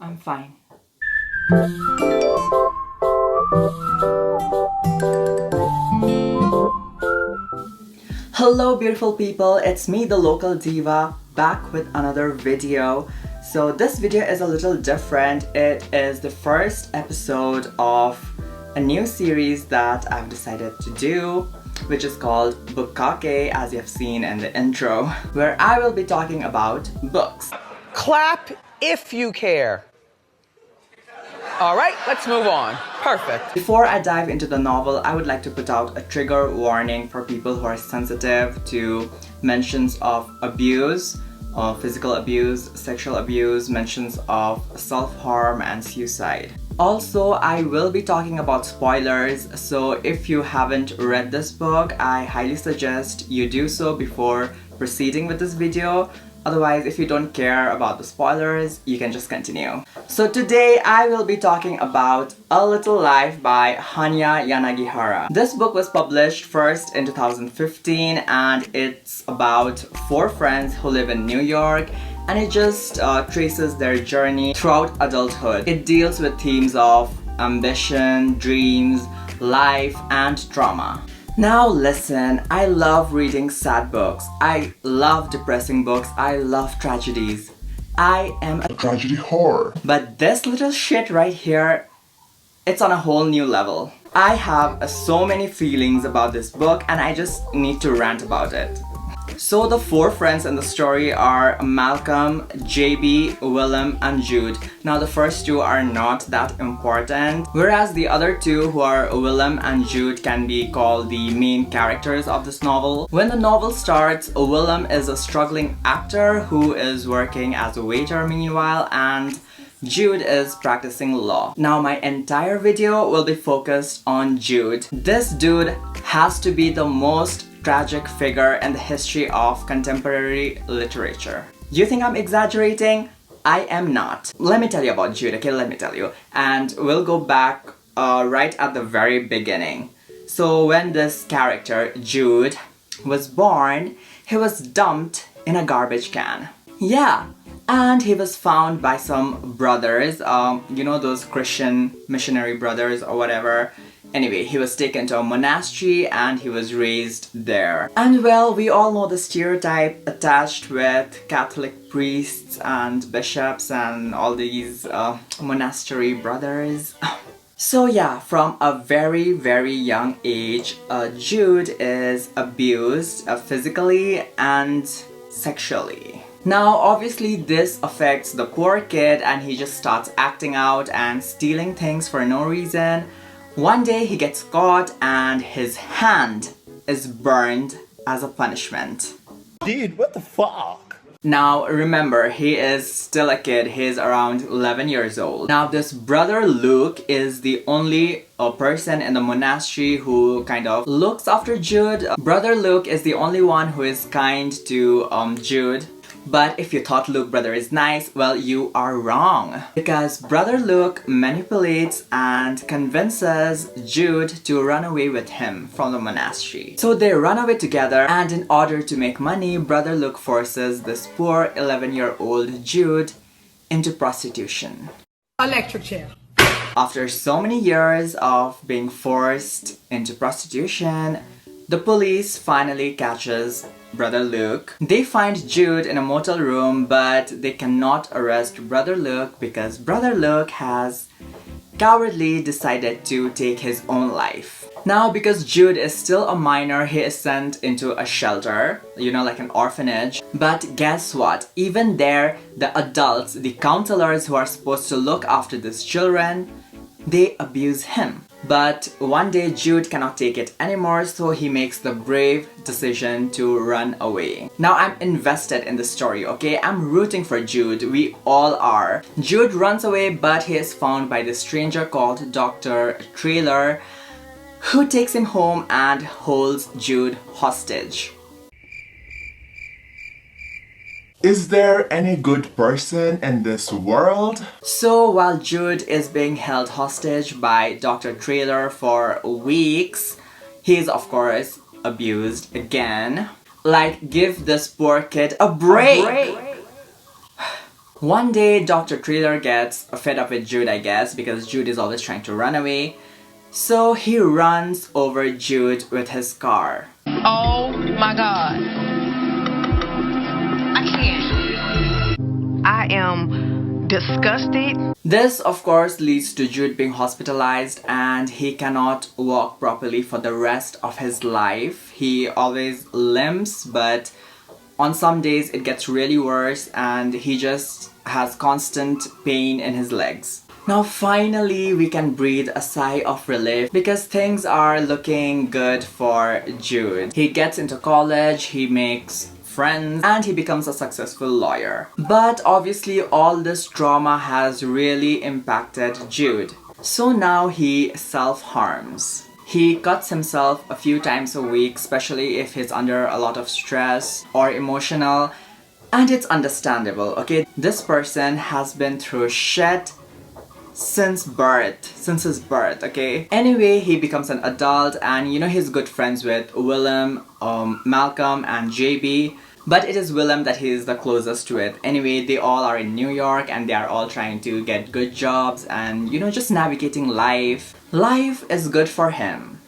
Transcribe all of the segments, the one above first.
I'm fine. Hello beautiful people, it's me the local diva back with another video. So this video is a little different. It is the first episode of a new series that I've decided to do, which is called Booktuber, as you have seen in the intro, where I will be talking about books. Clap if you care. All right, let's move on. Perfect. Before I dive into the novel, I would like to put out a trigger warning for people who are sensitive to mentions of abuse, physical abuse, sexual abuse, mentions of self-harm and suicide. Also, I will be talking about spoilers, so if you haven't read this book, I highly suggest you do so before proceeding with this video. Otherwise, if you don't care about the spoilers, you can just continue. So today I will be talking about A Little Life by Hanya Yanagihara. This book was published first in 2015 and it's about 4 friends who live in New York, and it just traces their journey throughout adulthood. It deals with themes of ambition, dreams, life, and trauma. Now listen, I love reading sad books. I love depressing books. I love tragedies. I am a tragedy whore. But this little shit right here, it's on a whole new level. I have so many feelings about this book and I just need to rant about it. So the 4 friends in the story are Malcolm, JB, Willem, and Jude. Now the first 2 are not that important, whereas the other 2 who are Willem and Jude can be called the main characters of this novel. When the novel starts, Willem is a struggling actor who is working as a waiter meanwhile, and Jude is practicing law. Now my entire video will be focused on Jude. This dude has to be the most tragic figure in the history of contemporary literature. You think I'm exaggerating? I am not. Let me tell you about Jude, okay? Let me tell you. And we'll go back right at the very beginning. So when this character, Jude, was born, he was dumped in a garbage can. Yeah. And he was found by some brothers, you know, those Christian missionary brothers or whatever. Anyway, he was taken to a monastery and he was raised there. And well, we all know the stereotype attached with Catholic priests and bishops and all these monastery brothers. So yeah, from a very, very young age, Jude is abused physically and sexually. Now obviously this affects the poor kid and he just starts acting out and stealing things for no reason. One day he gets caught and his hand is burned as a punishment. Dude, what the fuck? Now remember, he is still a kid, he's around 11 years old. Now this brother Luke is the only person in the monastery who kind of looks after Jude. Brother Luke is the only one who is kind to Jude. But if you thought Luke brother is nice, well, you are wrong. Because brother Luke manipulates and convinces Jude to run away with him from the monastery. So they run away together, and in order to make money, brother Luke forces this poor 11-year-old Jude into prostitution. Electric chair. After so many years of being forced into prostitution, the police finally catches Brother Luke. They find Jude in a motel room, but they cannot arrest Brother Luke because Brother Luke has cowardly decided to take his own life. Now because Jude is still a minor, he is sent into a shelter, you know, like an orphanage. But guess what? Even there, the adults, the counselors who are supposed to look after these children, they abuse him. But one day Jude cannot take it anymore, so he makes the brave decision to run away. Now I'm invested in the story, okay? I'm rooting for Jude, we all are. Jude runs away, but he is found by this stranger called Dr. Trailer, who takes him home and holds Jude hostage. Is there any good person in this world? So while Jude is being held hostage by Dr. Trailer for weeks, he is of course abused again. Like, give this poor kid a break! One day, Dr. Thriller gets fed up with Jude, I guess, because Jude is always trying to run away. So he runs over Jude with his car. Oh my God. I can't. I am disgusted. This, of course, leads to Jude being hospitalized and he cannot walk properly for the rest of his life. He always limps, but on some days it gets really worse and he just has constant pain in his legs. Now finally we can breathe a sigh of relief because things are looking good for Jude. He gets into college, he makes friends, and he becomes a successful lawyer. But obviously all this trauma has really impacted Jude. So now he self-harms. He cuts himself a few times a week, especially if he's under a lot of stress or emotional. And it's understandable, okay? This person has been through shit since his birth, okay? Anyway, he becomes an adult and you know he's good friends with Willem, Malcolm and JB. But it is Willem that he is the closest to it. Anyway, they all are in New York and they are all trying to get good jobs and you know just navigating life. Life is good for him.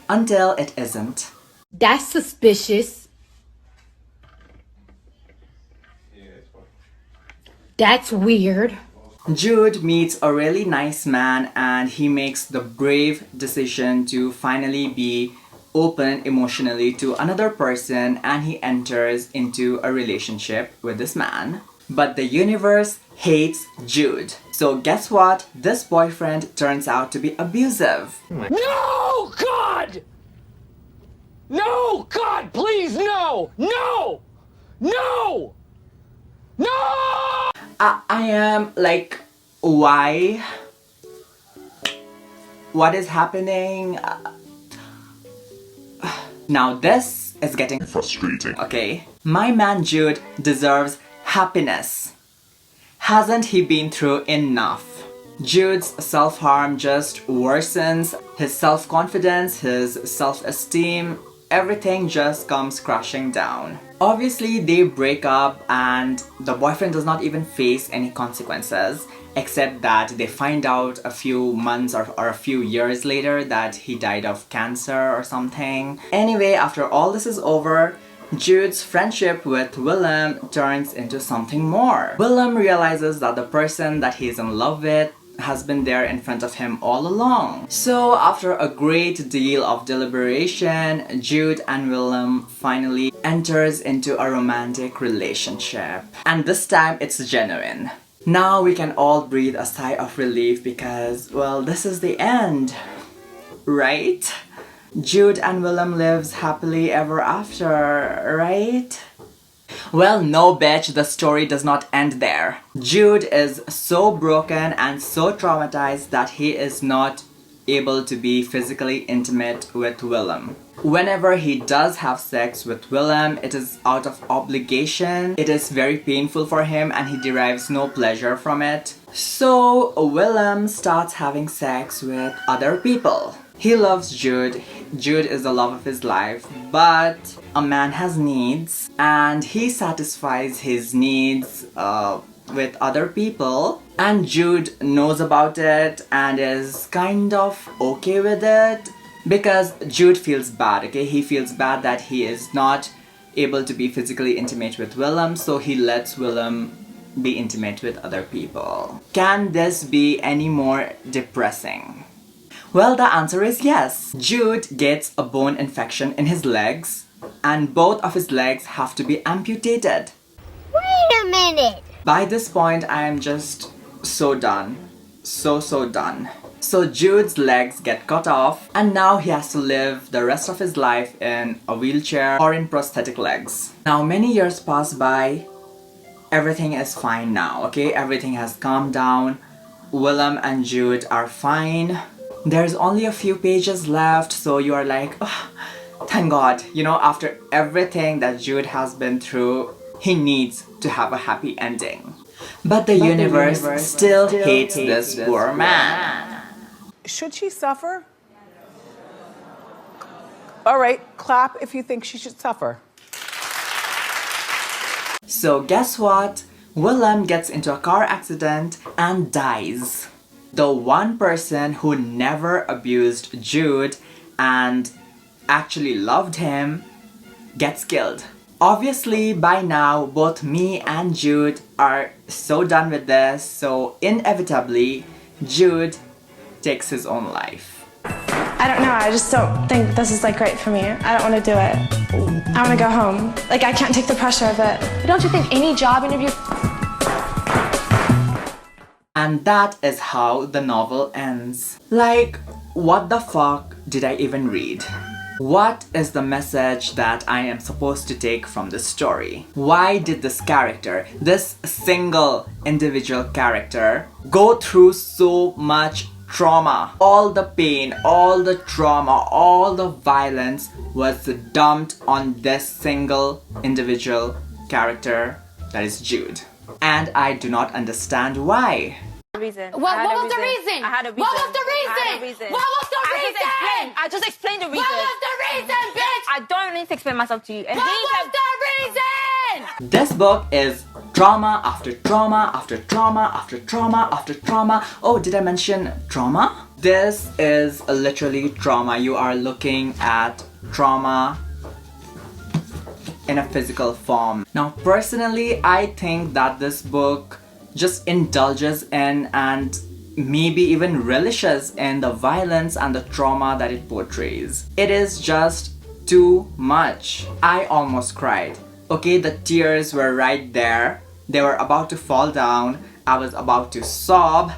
Until it isn't. That's suspicious. That's weird. Jude meets a really nice man and he makes the brave decision to finally be open emotionally to another person and he enters into a relationship with this man. But the universe hates Jude. So guess what? This boyfriend turns out to be abusive. No, God! No, God, please, no! No! No! No! I am like, why? What is happening? Now this is getting Frustrating. okay. My man Jude deserves happiness. Hasn't he been through enough? Jude's self-harm just worsens. His self-confidence, his self-esteem, everything just comes crashing down. Obviously, they break up and the boyfriend does not even face any consequences, except that they find out a few months or a few years later that he died of cancer or something. Anyway, after all this is over, Jude's friendship with Willem turns into something more. Willem realizes that the person that he's in love with has been there in front of him all along. So after a great deal of deliberation, Jude and Willem finally enters into a romantic relationship. And this time it's genuine. Now we can all breathe a sigh of relief because, well, this is the end, right? Jude and Willem lives happily ever after, right? Well, no bitch, the story does not end there. Jude is so broken and so traumatized that he is not able to be physically intimate with Willem. Whenever he does have sex with Willem, it is out of obligation. It is very painful for him and he derives no pleasure from it. So Willem starts having sex with other people. He loves Jude. Jude is the love of his life, but a man has needs and he satisfies his needs with other people, and Jude knows about it and is kind of okay with it because Jude feels bad, okay? He feels bad that he is not able to be physically intimate with Willem, so he lets Willem be intimate with other people. Can this be any more depressing? Well, the answer is yes. Jude gets a bone infection in his legs and both of his legs have to be amputated. Wait a minute. By this point, I am just so done. So done. So Jude's legs get cut off and now he has to live the rest of his life in a wheelchair or in prosthetic legs. Now many years pass by. Everything is fine now, okay? Everything has calmed down. Willem and Jude are fine. There's only a few pages left, so you are like, oh, thank God. You know, after everything that Jude has been through, he needs to have a happy ending. But the universe still hates this poor man. Should she suffer? All right, clap if you think she should suffer. So guess what? Willem gets into a car accident and dies. The one person who never abused Jude and actually loved him gets killed. Obviously, by now, both me and Jude are so done with this, so inevitably, Jude takes his own life. I don't know, I just don't think this is like great for me. I don't want to do it. I want to go home. Like, I can't take the pressure of it. But don't you think any job interview... And that is how the novel ends. Like, what the fuck did I even read? What is the message that I am supposed to take from this story? Why did this character, this single individual character, go through so much trauma? All the pain, all the trauma, all the violence was dumped on this single individual character, that is Jude. And I do not understand why. What was the reason? I had a reason. What was the reason? I had a reason. What was the reason? I just explained the reason. What was the reason, bitch? I don't need to explain myself to you. And What was the reason? This book is trauma after trauma after trauma after trauma after trauma. Oh, did I mention trauma? This is literally trauma. You are looking at trauma in a physical form. Now, personally, I think that this book just indulges in and maybe even relishes in the violence and the trauma that it portrays. It is just too much. I almost cried. Okay, the tears were right there. They were about to fall down. I was about to sob,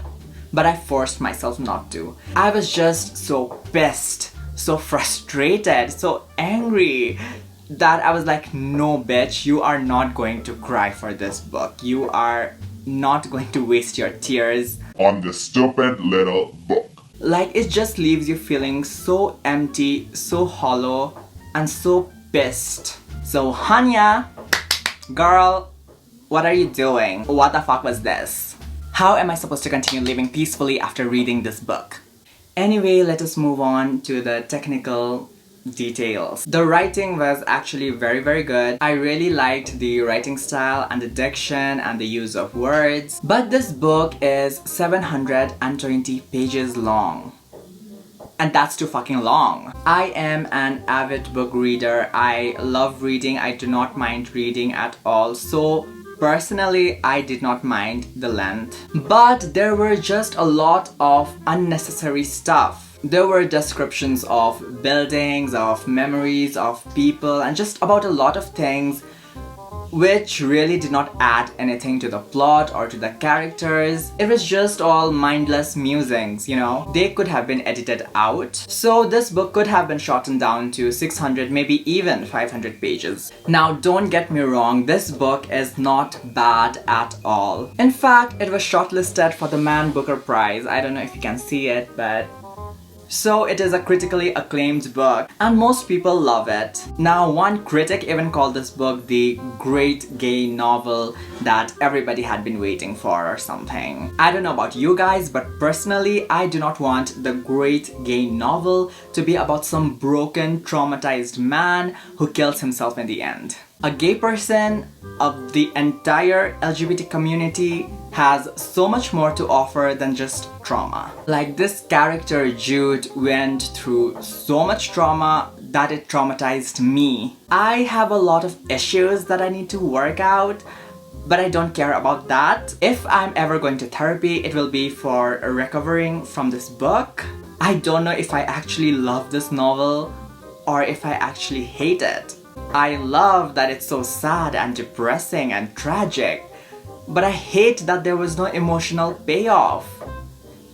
but I forced myself not to. I was just so pissed, so frustrated, so angry that I was like, no bitch, you are not going to cry for this book. You are not going to waste your tears on this stupid little book. Like, it just leaves you feeling so empty, so hollow, and so pissed. So Hanya, girl, what are you doing? What the fuck was this? How am I supposed to continue living peacefully after reading this book? Anyway, let us move on to the technical details. The writing was actually very good. I really liked the writing style and the diction and the use of words. But this book is 720 pages long. And that's too fucking long. I am an avid book reader. I love reading. I do not mind reading at all. So personally, I did not mind the length. But there were just a lot of unnecessary stuff. There were descriptions of buildings, of memories, of people, and just about a lot of things which really did not add anything to the plot or to the characters. It was just all mindless musings, you know. They could have been edited out. So this book could have been shortened down to 600, maybe even 500 pages. Now, don't get me wrong, this book is not bad at all. In fact, it was shortlisted for the Man Booker Prize. I don't know if you can see it, but... So it is a critically acclaimed book and most people love it. Now, one critic even called this book the great gay novel that everybody had been waiting for or something. I don't know about you guys, but personally, I do not want the great gay novel to be about some broken, traumatized man who kills himself in the end. A gay person of the entire LGBT community has so much more to offer than just trauma. Like, this character Jude went through so much trauma that it traumatized me. I have a lot of issues that I need to work out, but I don't care about that. If I'm ever going to therapy, it will be for recovering from this book. I don't know if I actually love this novel or if I actually hate it. I love that it's so sad and depressing and tragic, but I hate that there was no emotional payoff.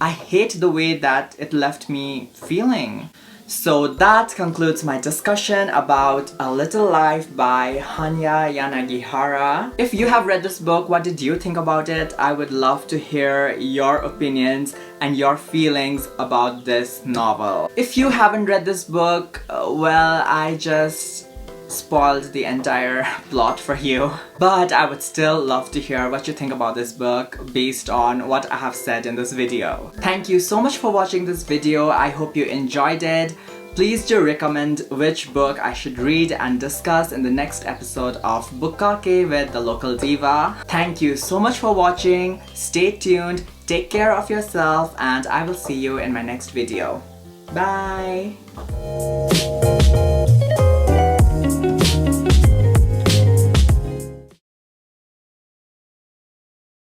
I hate the way that it left me feeling. So that concludes my discussion about A Little Life by Hanya Yanagihara. If you have read this book, what did you think about it? I would love to hear your opinions and your feelings about this novel. If you haven't read this book, well, I just spoiled the entire plot for you. But I would still love to hear what you think about this book based on what I have said in this video. Thank you so much for watching this video. I hope you enjoyed it. Please do recommend which book I should read and discuss in the next episode of Book Cafe with the local diva. Thank you so much for watching. Stay tuned, take care of yourself, and I will see you in my next video. Bye!